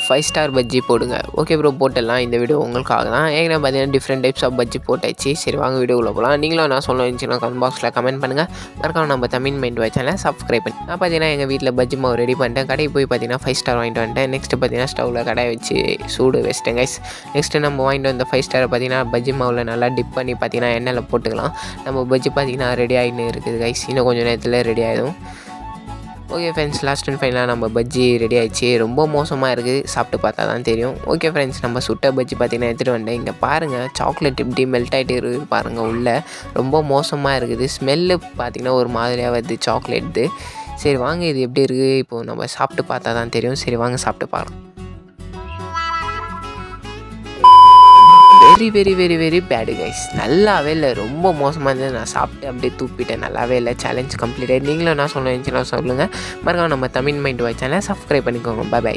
5 star bajji போடுங்க. Okay bro, போட்டுடலாம். இந்த வீடியோ உங்களுக்காக தான். ஏன்னா பார்த்தீங்கன்னா டிஃப்ரெண்ட் டைப்ஸ் ஆஃப் பஜ்ஜி போட்டாச்சு. சரி வாங்க வீடியோக்குள்ள போகலாம். நீங்களும் நான் சொல்ல இருந்துச்சுன்னா கமெண்ட் பாக்ஸில் கமெண்ட் பண்ணுங்கள். மறக்காம நம்ம தமிழ் மைண்ட் சேனலை சப்ஸ்கிரைப் பண்ணி நான் பார்த்தீங்கன்னா எங்கள் வீட்டில் பஜ்ஜி மாவு ரெடி பண்ணிட்டேன். கடைக்கு போய் பார்த்தீங்கன்னா 5 ஸ்டார் வாங்கிட்டு வந்துட்டேன். நெக்ஸ்ட்டு பார்த்தீங்கன்னா ஸ்டவ்வில் கடாயை வச்சு சூடு வச்சிட்டேன் கைஸ். நெக்ஸ்ட்டு நம்ம வாங்கிட்டு வந்த 5 ஸ்டாரை பார்த்தீங்கன்னா பஜ்ஜி மாவில் நல்லா டிப் பண்ணி பார்த்தீங்கன்னா எண்ணெயில் போட்டுக்கலாம். நம்ம பஜ்ஜி பார்த்தீங்கன்னா ரெடி ஆகின்னு இருக்குது கைஸ். இன்னும் கொஞ்சம் நேரத்தில் ரெடி ஆகிடும். ஓகே ஃப்ரெண்ட்ஸ், லாஸ்ட் அண்ட் ஃபைனலாக நம்ம பஜ்ஜி ரெடி ஆகிடுச்சு. ரொம்ப மோசமாக இருக்குது, சாப்பிட்டு பார்த்தா தான் தெரியும். ஓகே ஃப்ரெண்ட்ஸ், நம்ம சுட்ட பஜ்ஜி பார்த்தீங்கன்னா எடுத்துகிட்டு வந்தேன். இங்கே பாருங்கள், சாக்லேட் இப்படி மெல்ட் ஆகிட்டு இருக்குது பாருங்கள். உள்ளே ரொம்ப மோசமாக இருக்குது. ஸ்மெல்லு பார்த்திங்கன்னா ஒரு மாதிரியாக வருது சாக்லேட்டு. சரி வாங்க, இது எப்படி இருக்குது இப்போது நம்ம சாப்பிட்டு பார்த்தா தான் தெரியும். சரி வாங்க சாப்பிட்டு பார்க்கலாம். Very very very very bad guys. நல்லாவே இல்லை, ரொம்ப மோசமாக இருந்தது. நான் சாப்பிட்டு அப்படியே தூப்பிட்டேன். நல்லாவே இல்லை. சேலஞ்ச் கம்ப்ளீட் ஆகிடுது. நீங்களும் என்ன சொல்லுங்கள் சொல்லுங்கள். மறக்காம நம்ம தமிழ் மைண்ட் சேனலை சப்ஸ்கிரைப் பண்ணிக்கோங்க. பை.